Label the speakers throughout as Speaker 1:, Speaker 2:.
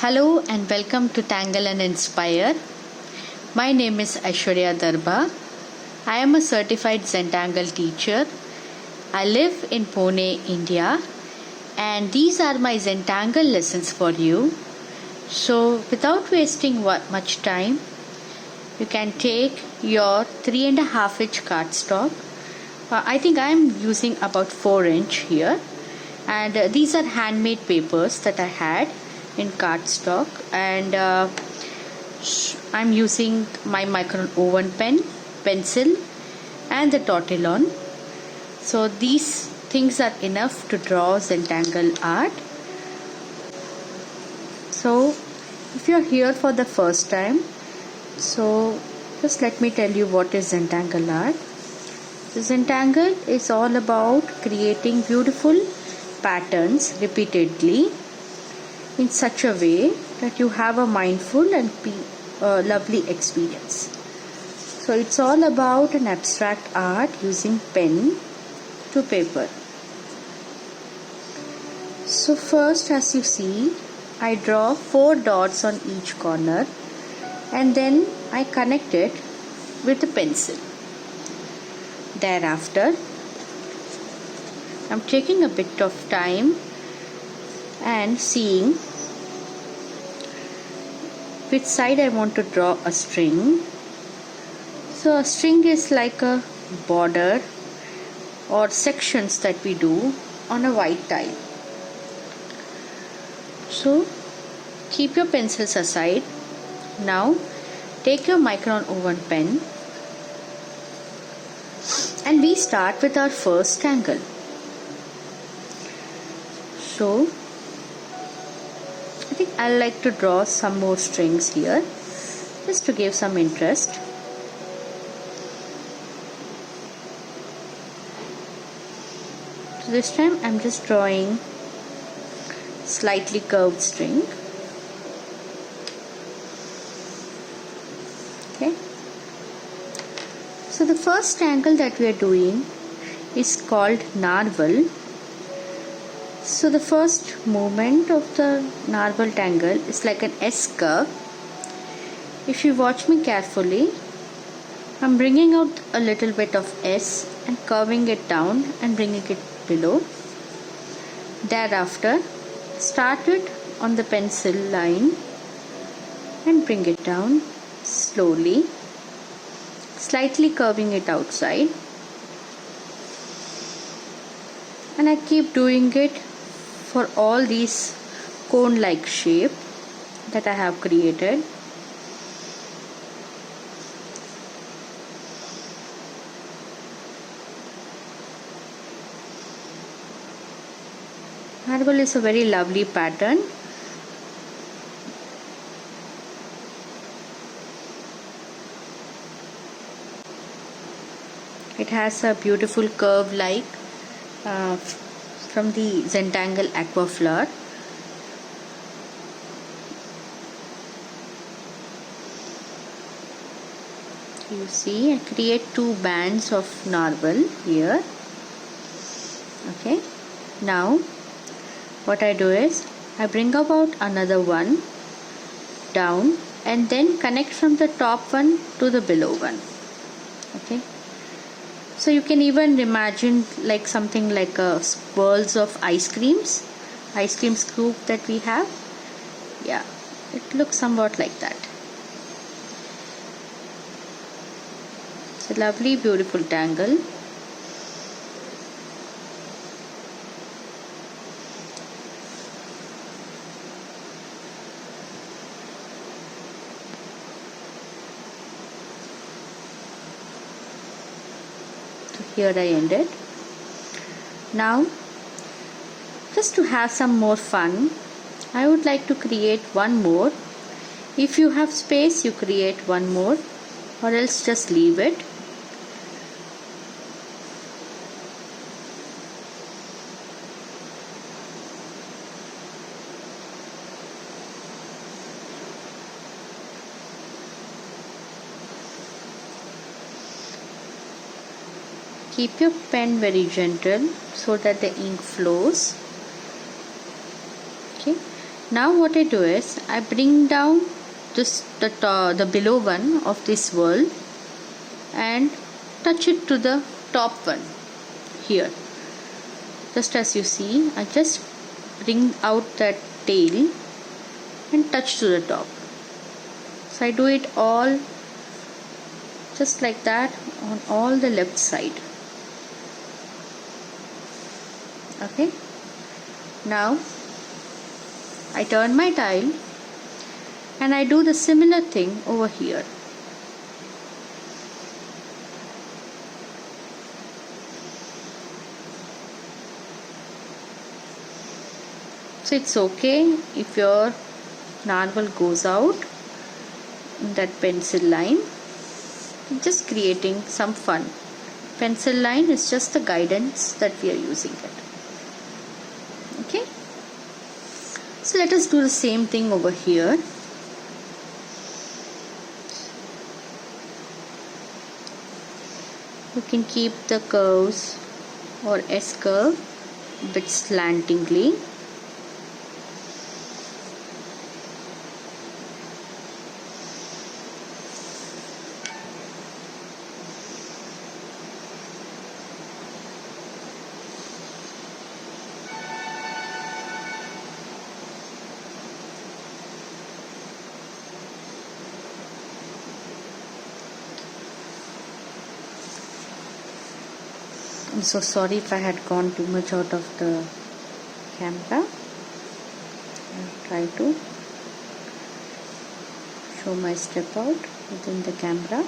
Speaker 1: Hello and welcome to Tangle and Inspire. My name is Aishwarya Darba. I am a certified Zentangle teacher. I live in Pune, India, and these are my Zentangle lessons for you. So without wasting much time, you can take your 3.5 inch cardstock. I think I am using about 4 inch here, and these are handmade papers that I had in cardstock, and I'm using my Micron01 pen, pencil, and the Tortillon. So these things are enough to draw Zentangle art. So if you're here for the first time, so just let me tell you what is Zentangle art. The Zentangle is all about creating beautiful patterns repeatedly in such a way that you have a mindful and lovely experience. So it's all about an abstract art using pen to paper. So first, as you see, I draw 4 dots on each corner and then I connect it with a pencil. Thereafter, I'm taking a bit of time and seeing which side I want to draw a string. So a string is like a border or sections that we do on a white tile. So keep your pencils aside. Now take your Micron01 pen and we start with our first tangle. So I think I like to draw some more strings here just to give some interest. So this time I'm just drawing slightly curved string. Okay. So the first tangle that we are doing is called Narwal. So the first movement of the Narwal tangle is like an S curve. If you watch me carefully, I'm bringing out a little bit of S and curving it down and bringing it below. Thereafter, start it on the pencil line and bring it down slowly, slightly curving it outside. And I keep doing it for all these cone-like shape that I have created. Narwal is a very lovely pattern. It has a beautiful curve like from the Zentangle aqua flower. You see, I create 2 bands of Narwal here. Okay, now what I do is I bring about another one down and then connect from the top one to the below one. Okay, so you can even imagine like something like a swirls of ice cream scoop that we have. Yeah, it looks somewhat like that. It's a lovely, beautiful tangle. Here I ended. Now, just to have some more fun, I would like to create one more. If you have space, you create one more, or else just leave it. Keep your pen very gentle so that the ink flows. Okay. Now what I do is I bring down the below one of this world and touch it to the top one here. Just as you see, I just bring out that tail and touch to the top. So I do it all just like that on all the left side. Okay, now I turn my tile and I do the similar thing over here. So it's okay if your narwhal goes out in that pencil line. Just creating some fun. Pencil line is just the guidance that we are using it. Okay. So let us do the same thing over here. You can keep the curves or S curve a bit slantingly. I'm so sorry if I had gone too much out of the camera. I'll try to show my step out within the camera.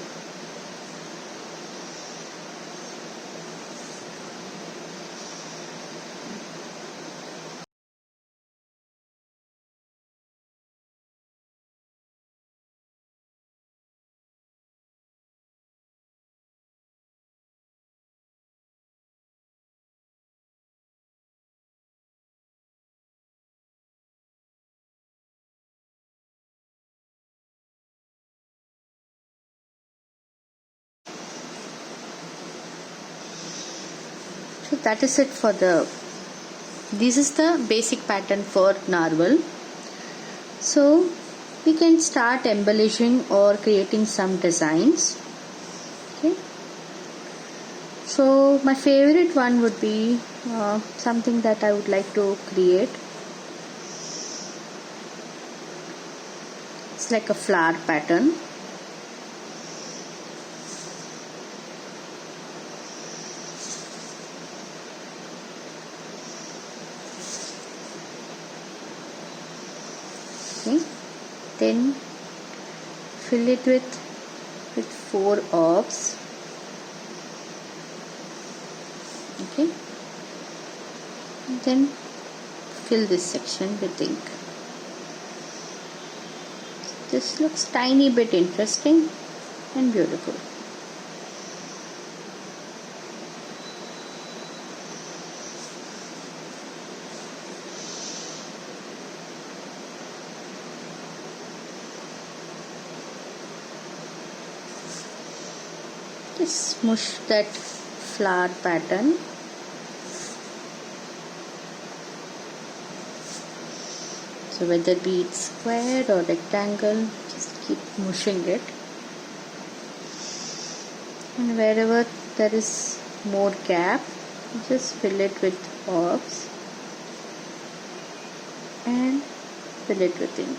Speaker 1: So that is it for this is the basic pattern for narwhal. So we can start embellishing or creating some designs. Okay. So my favorite one would be something that I would like to create. It's like a flower pattern. Okay. Then fill it with 4 orbs. Okay. And then fill this section with ink. This looks tiny bit interesting and beautiful. Just smush that flower pattern. So whether be it square or rectangle, just keep mushing it. And wherever there is more gap, just fill it with orbs and fill it with ink.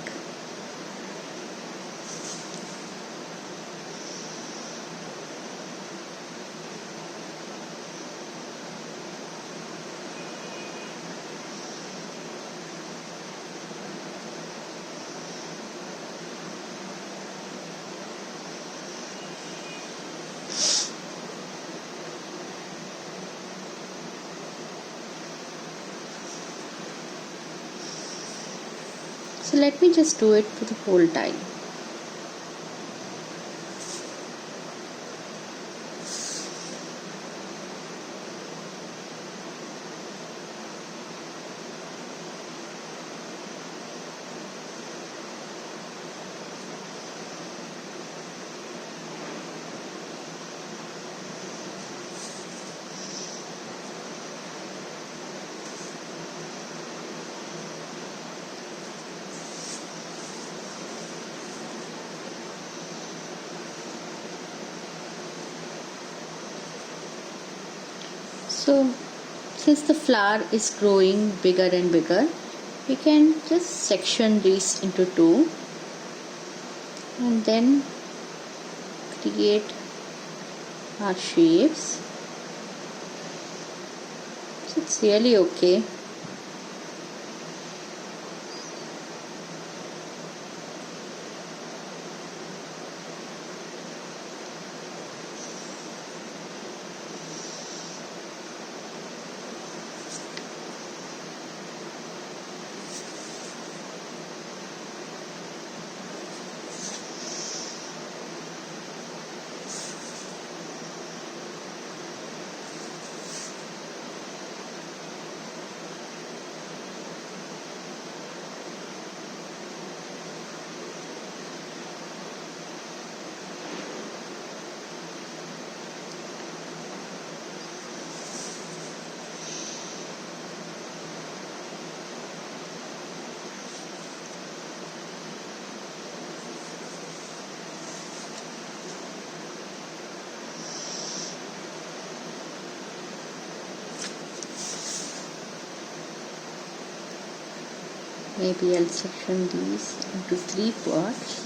Speaker 1: So let me just do it for the whole tile. So since the flower is growing bigger and bigger, we can just section these into two and then create our shapes. So it's really okay. Maybe I'll section these into 3 parts.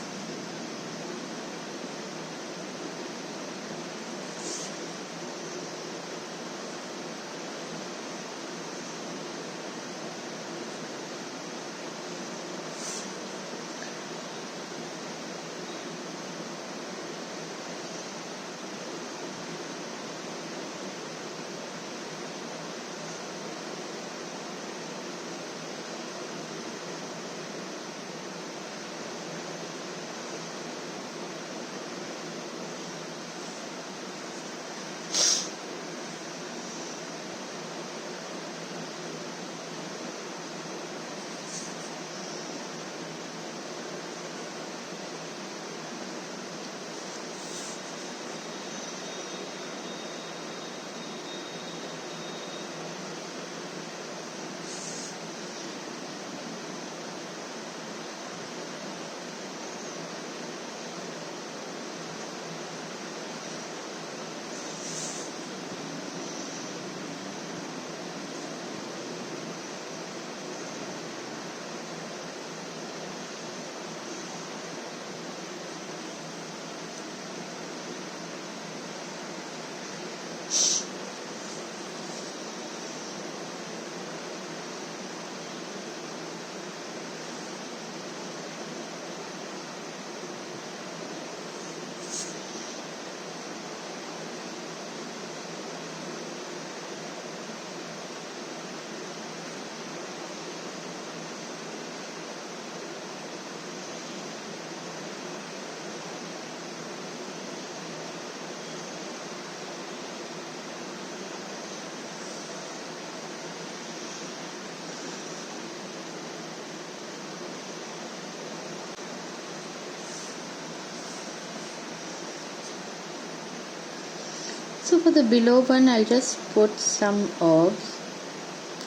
Speaker 1: So for the below one, I'll just put some herbs.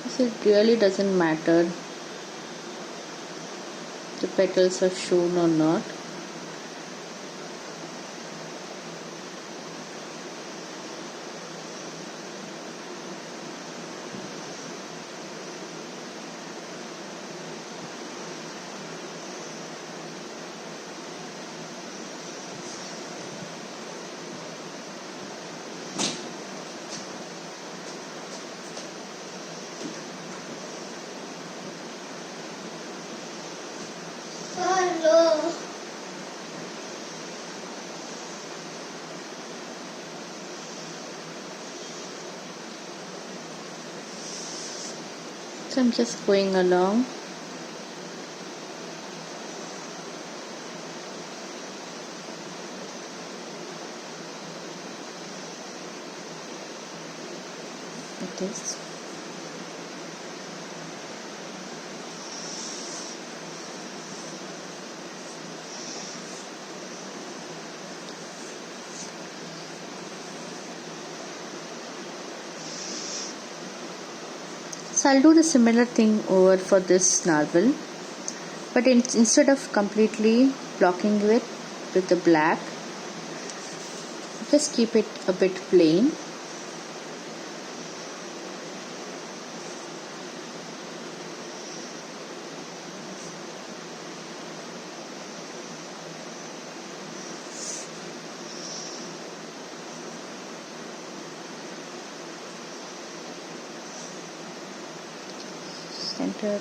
Speaker 1: So it really doesn't matter the petals are shown or not. So I'm just going along. Like this. So I'll do the similar thing over for this narwhal, but instead of completely blocking it with the black, just keep it a bit plain. center.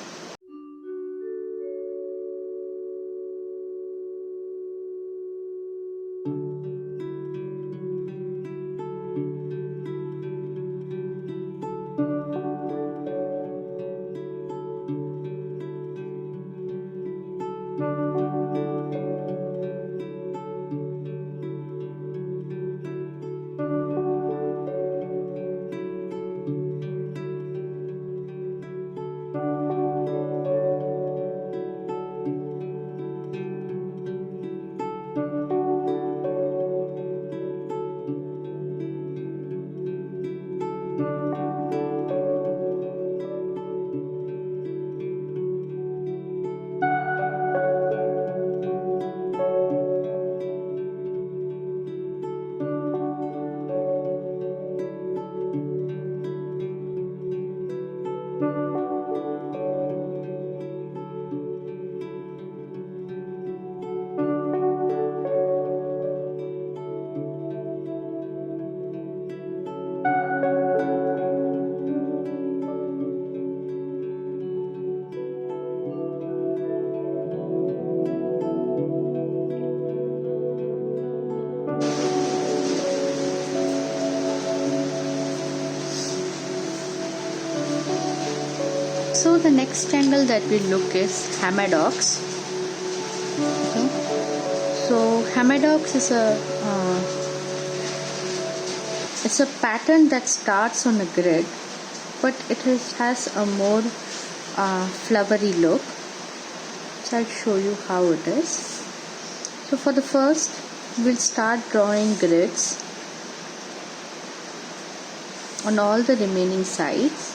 Speaker 1: So the next tangle that we look is Hamadox. Okay. So Hamadox is it's a pattern that starts on a grid, but has a more flowery look. So I'll show you how it is. So for the first, we'll start drawing grids on all the remaining sides.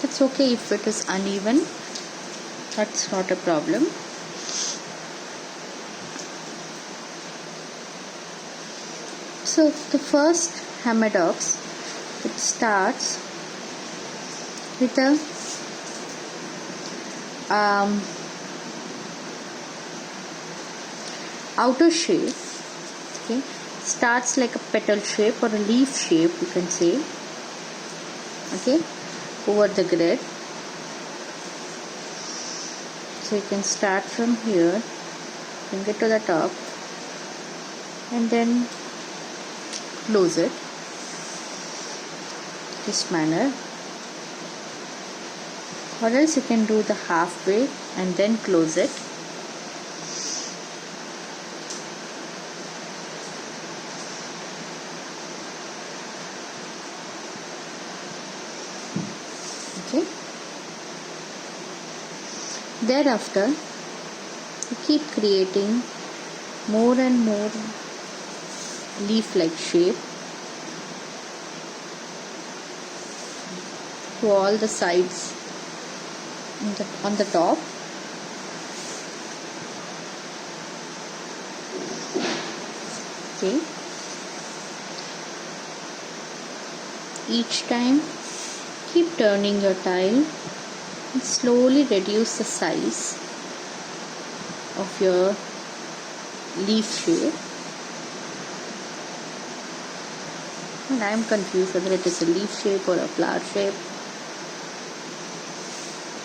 Speaker 1: It's okay if it is uneven, that's not a problem. So the first Hamadox, it starts with a outer shape. Okay, starts like a petal shape or a leaf shape, you can say. Okay, over the grid. So you can start from here, bring it to the top, and then close it this manner, or else you can do the halfway and then close it. Okay. Thereafter, you keep creating more and more leaf-like shape to all the sides on the top. Okay. Each time, keep turning your tile and slowly reduce the size of your leaf shape. And I am confused whether it is a leaf shape or a flower shape.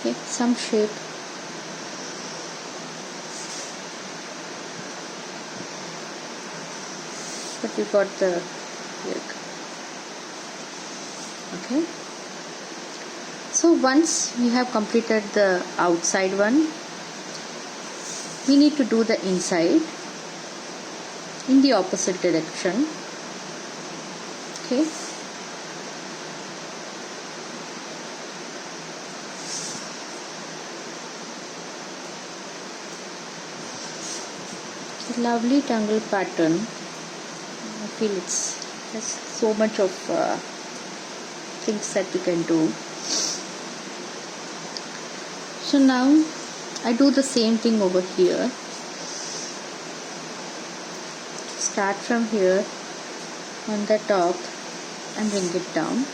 Speaker 1: Okay, some shape. But you got the look. Okay. So once we have completed the outside one, we need to do the inside in the opposite direction. Okay. It's a lovely tangle pattern. I feel it has so much of things that we can do. So now I do the same thing over here. Start from here on the top and bring it down.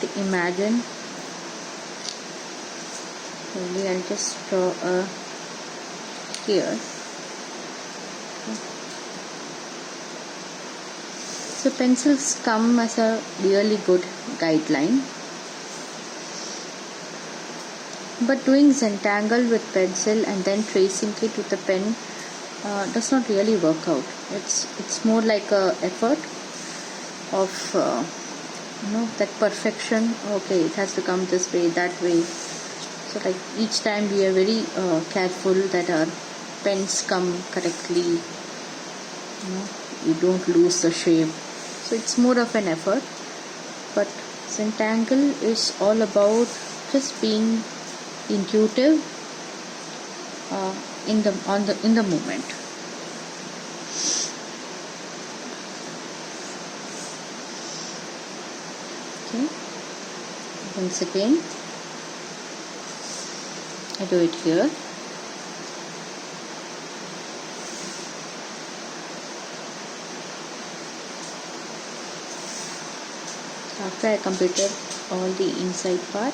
Speaker 1: to imagine. Maybe I'll just draw a here. So pencils come as a really good guideline, but doing Zentangle with pencil and then tracing it with a pen does not really work out. It's more like a effort of that perfection. Okay, it has to come this way, that way. So like each time we are very careful that our pens come correctly. You don't lose the shape. So it's more of an effort, but Zentangle is all about just being intuitive in the moment. Okay. Once again, I do it here. After I completed all the inside part,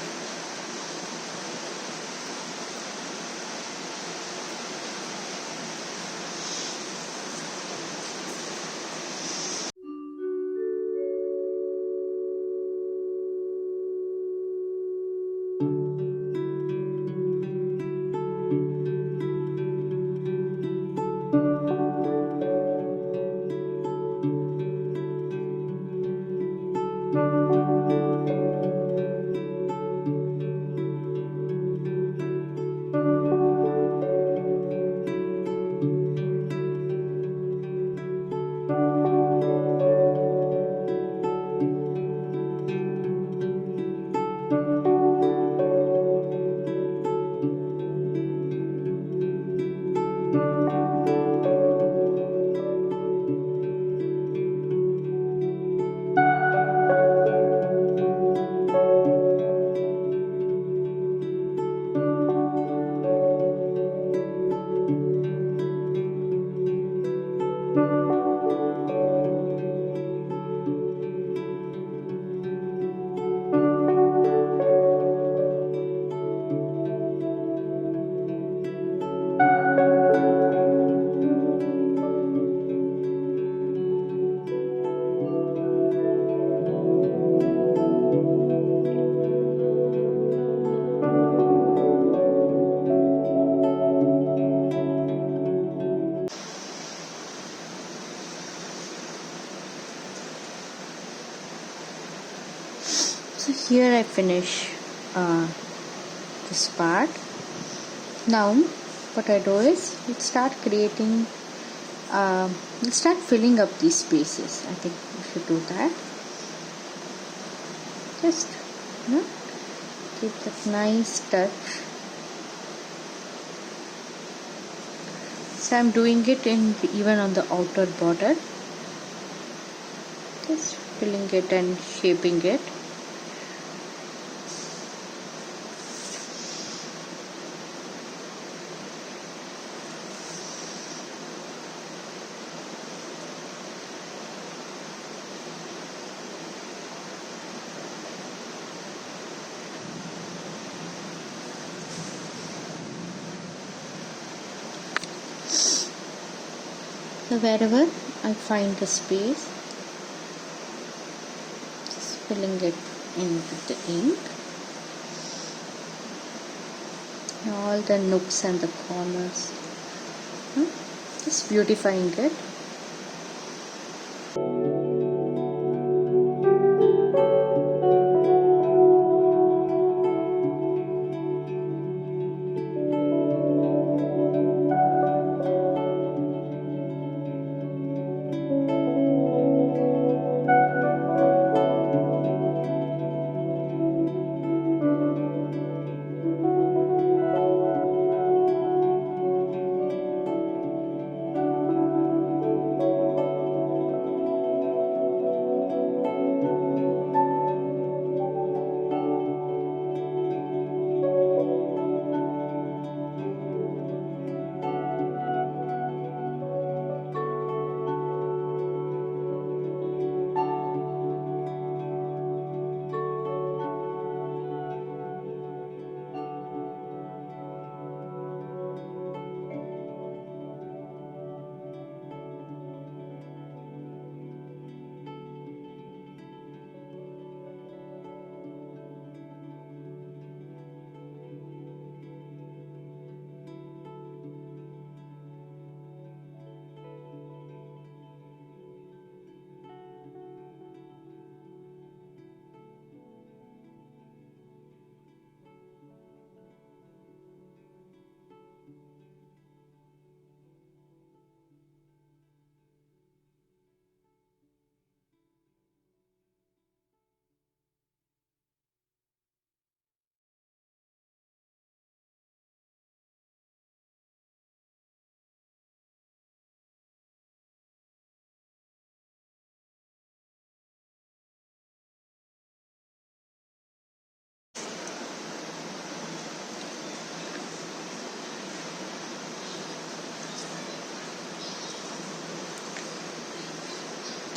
Speaker 1: so here I finish this part. Now what I do is let's start creating, let's start filling up these spaces. I think we should do that. Just give that nice touch. So I'm doing it even on the outer border, just filling it and shaping it. So wherever I find the space, just filling it in with the ink, all the nooks and the corners, just beautifying it.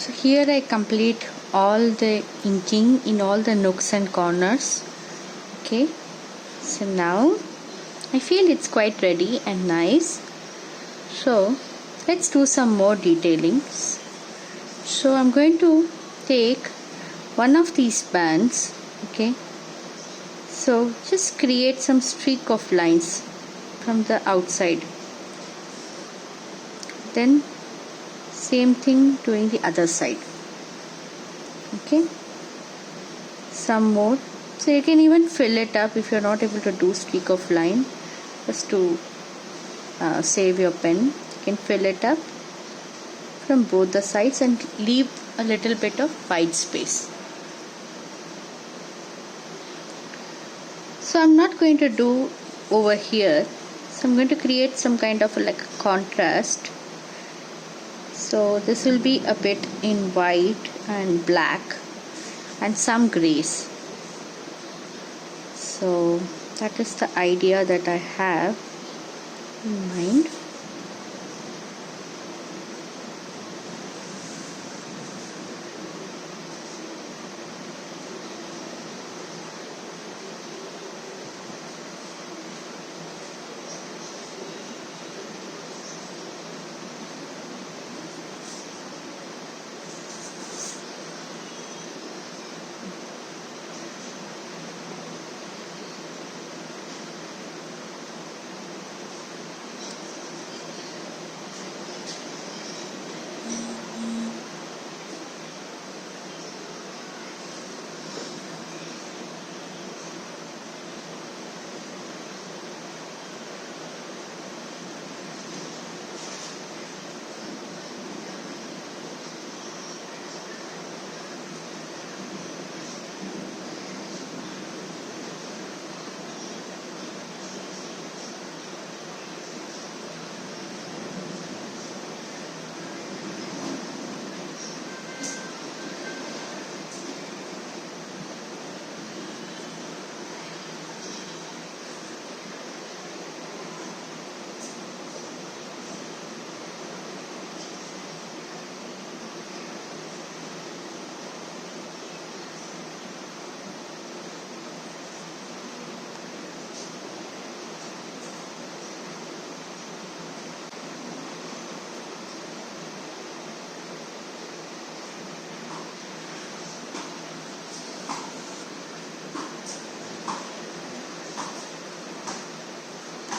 Speaker 1: So here I complete all the inking in all the nooks and corners. Okay, so now I feel it's quite ready and nice. So let's do some more detailings. So I'm going to take one of these bands. Okay, so just create some streak of lines from the outside, then same thing doing the other side. Okay, some more. So you can even fill it up if you're not able to do streak of line, just to save your pen. You can fill it up from both the sides and leave a little bit of white space. So I'm not going to do over here, so I'm going to create some kind of like a contrast. So this will be a bit in white and black and some grays. So that is the idea that I have in mind.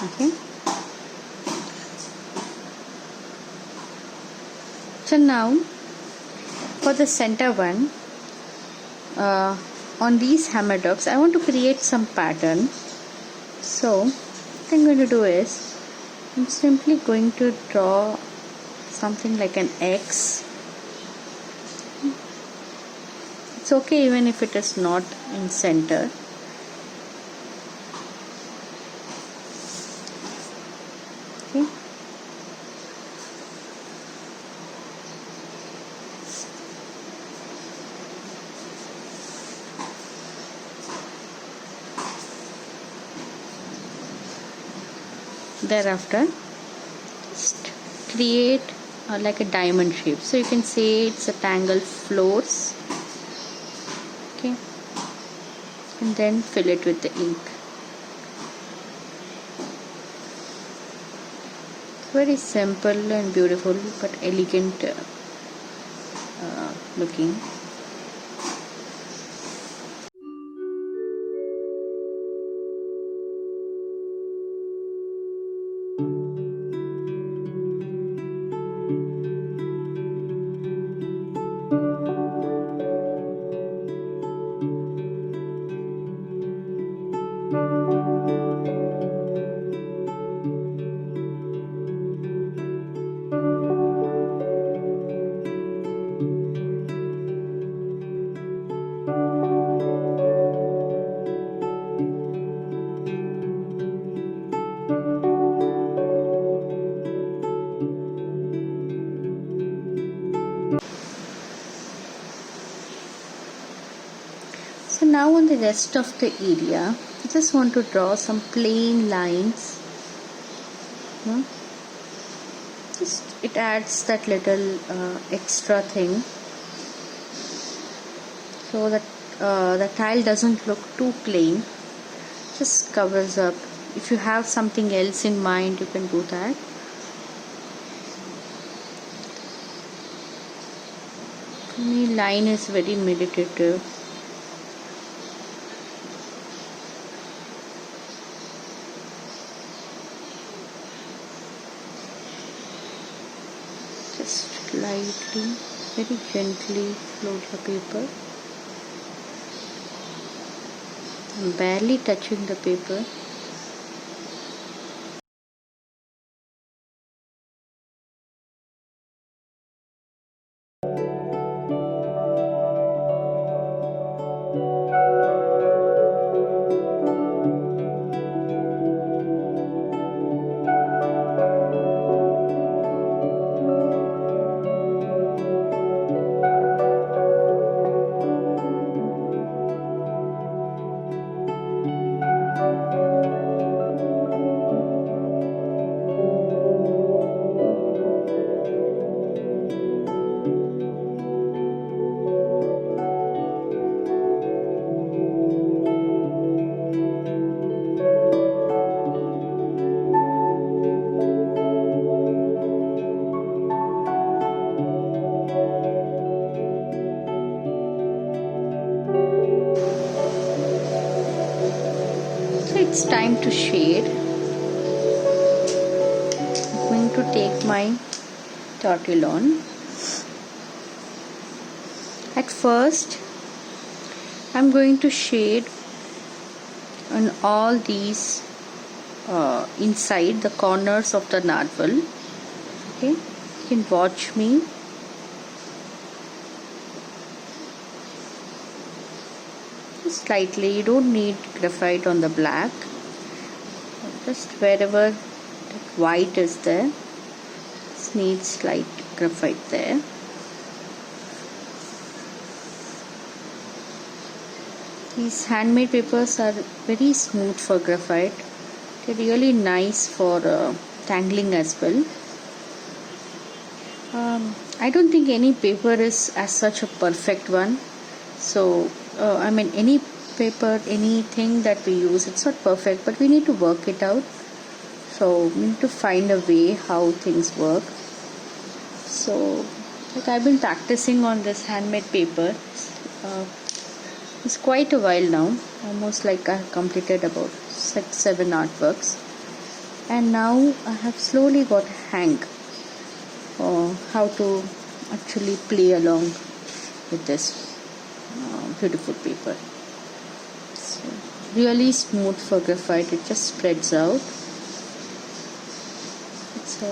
Speaker 1: Okay, so now for the center one, on these Hamadox I want to create some pattern. So what I'm going to do is I'm simply going to draw something like an X. It's okay even if it is not in center. Okay. Thereafter, just create like a diamond shape. So you can say it's a tangle floors. Okay, and then fill it with the ink. Very simple and beautiful but elegant looking. So now on the rest of the area, I just want to draw some plain lines. Just it adds that little extra thing so that the tile doesn't look too plain. Just covers up. If you have something else in mind, you can do that. For me, line is very meditative. Just lightly, very gently float the paper. I'm barely touching the paper. It's time to shade. I'm going to take my Tortillon. At first, I'm going to shade on all these inside the corners of the narwhal. Okay, you can watch me. Slightly, you don't need graphite on the black, just wherever white is there, just needs slight graphite there. These handmade papers are very smooth for graphite. They're really nice for tangling as well. I don't think any paper is as such a perfect one. So I mean, any paper, anything that we use, it's not perfect, but we need to work it out. So we need to find a way how things work. So like I've been practicing on this handmade paper. It's quite a while now, almost like I have completed about 6-7 artworks, and now I have slowly got a hang how to actually play along with this beautiful paper. So really smooth for graphite, it just spreads out. It's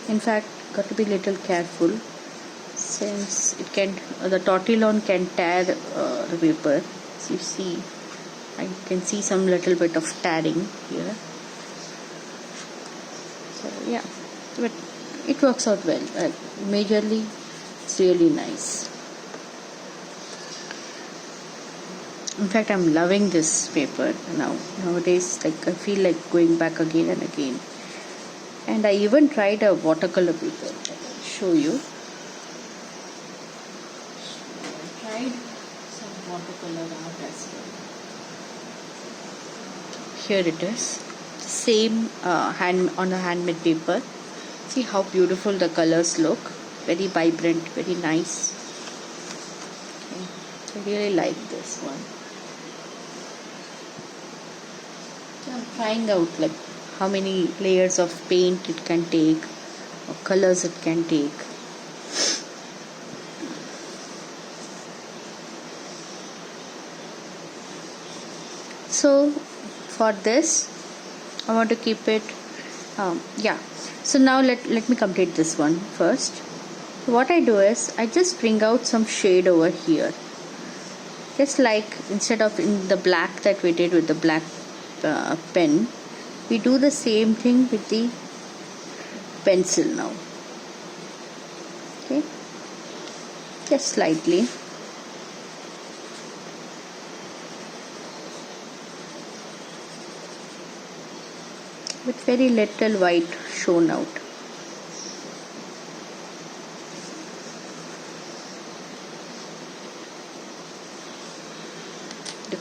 Speaker 1: in fact got to be a little careful, since it can the tortillon can tear the paper. So you see, I can see some little bit of tearing here. So yeah, but it works out well. Majorly, it's really nice. In fact, I'm loving this paper nowadays. Like I feel like going back again and again. And I even tried a watercolor paper. I'll show you. I tried some watercolor art as well. Here it is. Same on a handmade paper. See how beautiful the colors look. Very vibrant, very nice. Okay. I really like this one. I'm trying out like how many layers of paint it can take or colors it can take. So for this I want to keep it so now let me complete this one first. So what I do is I just bring out some shade over here, just like instead of in the black that we did with the black pen, we do the same thing with the pencil now. Okay, just slightly. With very little white shown out.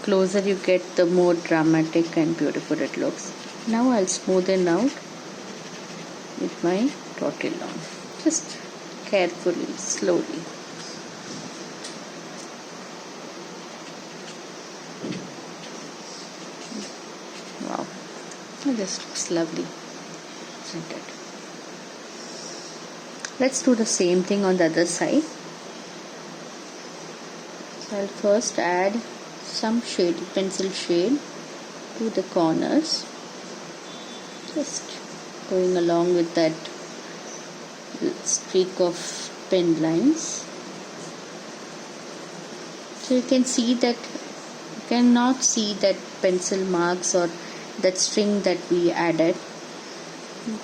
Speaker 1: closer you get, the more dramatic and beautiful it looks. Now I'll smoothen out with my Tortillon, just carefully, slowly. Wow, this looks lovely, isn't it? Let's do the same thing on the other side. So I'll first add some shade, pencil shade to the corners, just going along with that streak of pen lines. So you can see that, you cannot see that pencil marks or that string that we added.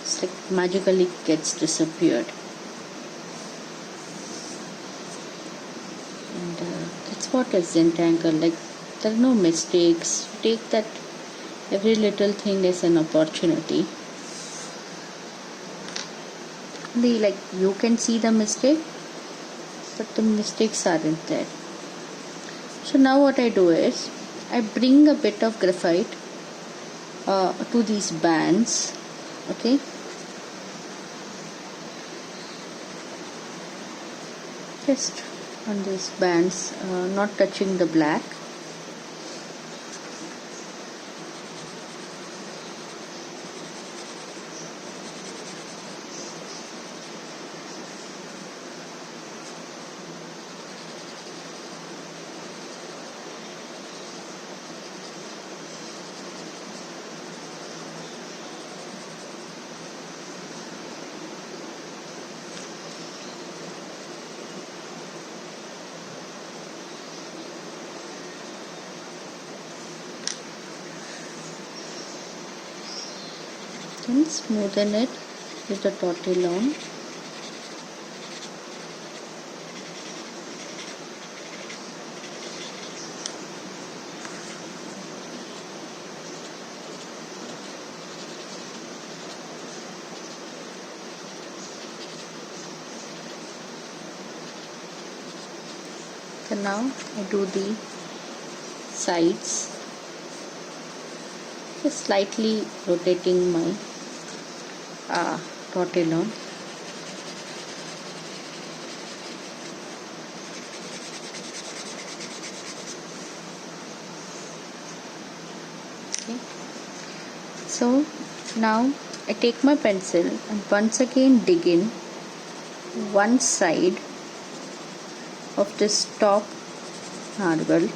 Speaker 1: It's like magically gets disappeared. And that's what is Zentangle. Like, there are no mistakes. Take that every little thing is an opportunity. Like, you can see the mistake, but the mistakes aren't there. So now what I do is I bring a bit of graphite to these bands. Okay, just on these bands, not touching the black. Then smoothen it with the Tortillon. So now I do the sides, just slightly rotating my Tortillon. Okay. So now I take my pencil and once again dig in one side of this top narwhal.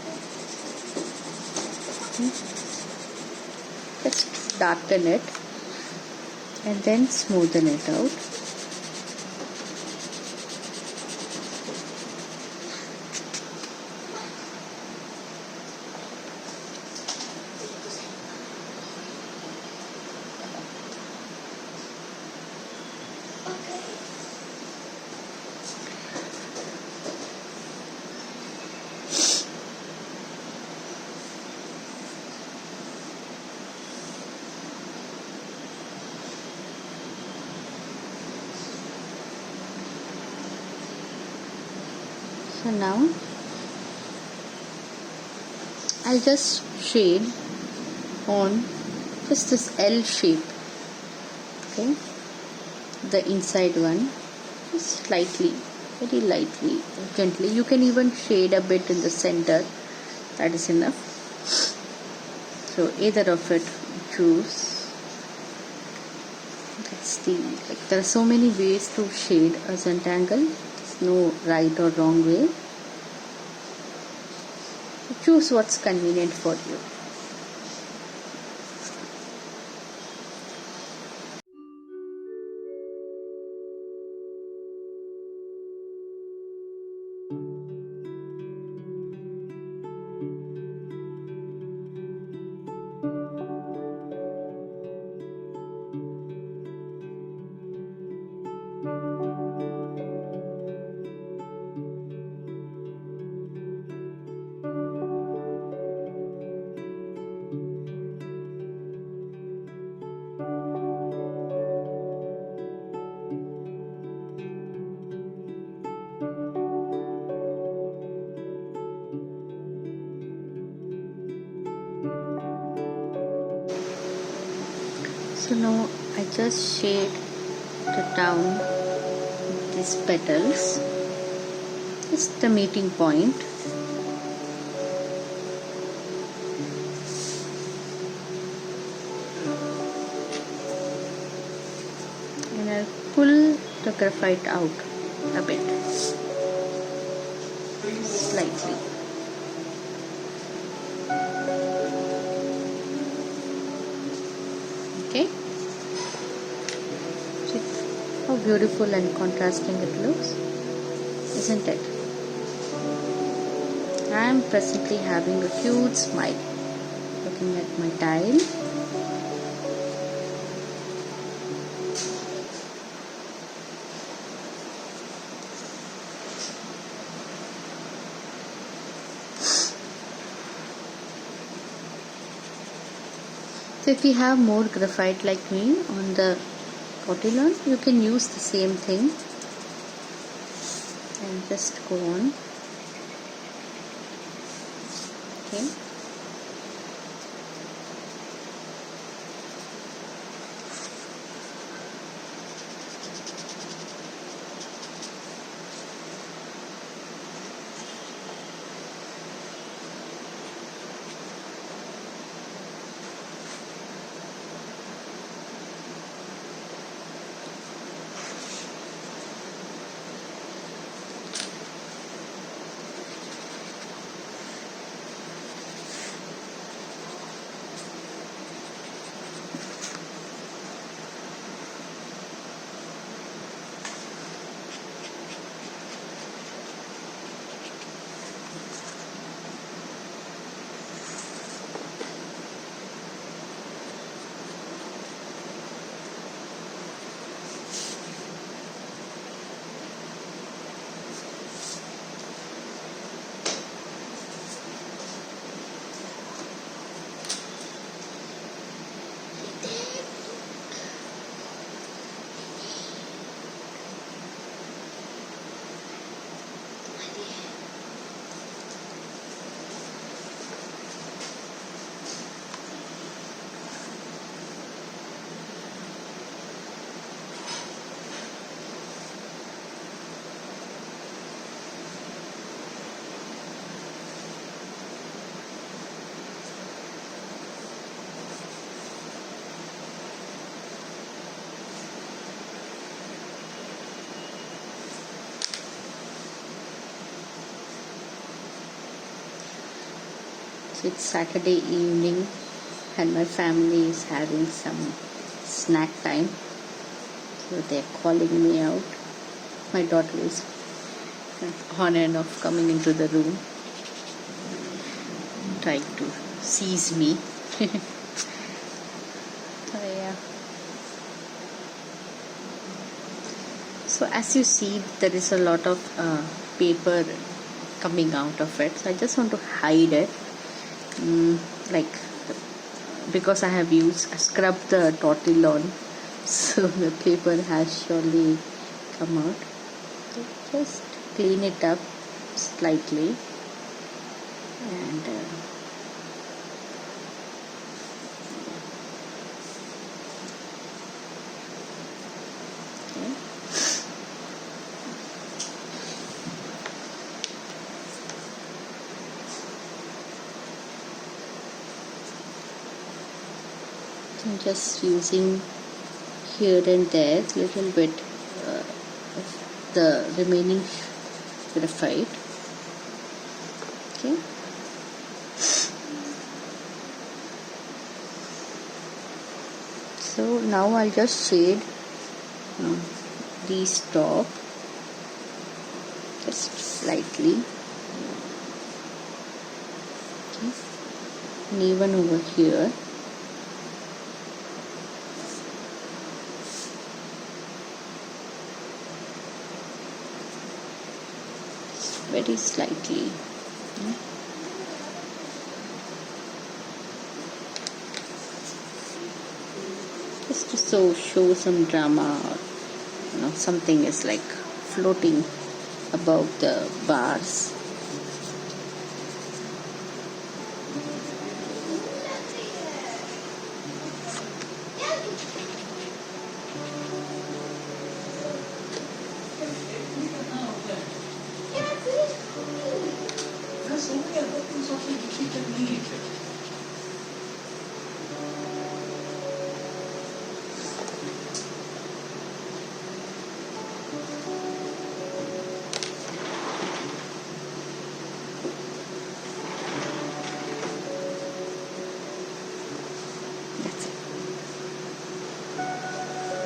Speaker 1: Okay. Just darken it and then smoothen it out. So now I'll just shade on just this L shape, okay, the inside one, just slightly, very lightly, gently. You can even shade a bit in the center, that is enough. So either of it choose. That's the, like, there are so many ways to shade a Zentangle. No right or wrong way. Choose what's convenient for you. So now I just shade down these petals, just the meeting point. And I'll pull the graphite out a bit, slightly. Okay. See how beautiful and contrasting it looks, isn't it? I am presently having a huge smile looking at my tile. So if you have more graphite like me on the Tortillon, you can use the same thing and just go on. Okay. It's Saturday evening and my family is having some snack time, so they're calling me out. My daughter is on and off coming into the room, trying to seize me. So yeah. So as you see, there is a lot of paper coming out of it, so I just want to hide it. Like, because I have scrubbed the Tortillon, so the paper has surely come out. So just clean it up slightly and okay. I'm just using here and there a little bit of the remaining graphite. Okay. So now I'll just shade these top just slightly. Okay. And even over here. Very slightly. Just to show some drama, or something is like floating above the bars.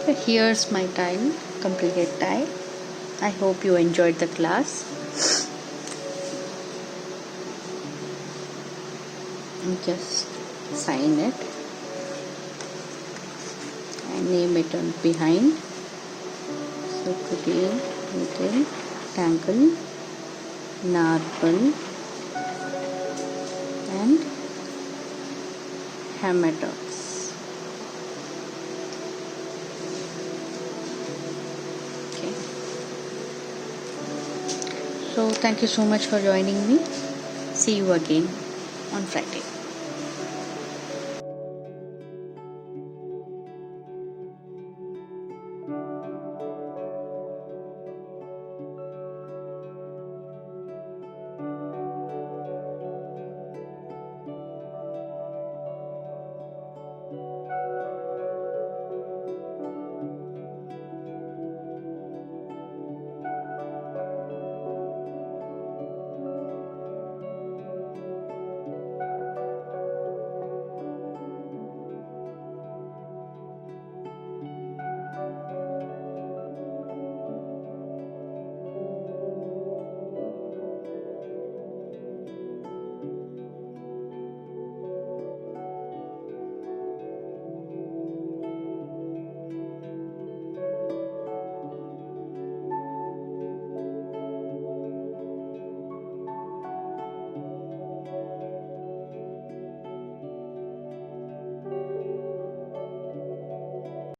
Speaker 1: So here's my tile, completed tile. I hope you enjoyed the class. Just sign it and name it on behind. So today we did Tangle, Narwal and Hamadox. Okay. So thank you so much for joining me. See you again on Friday.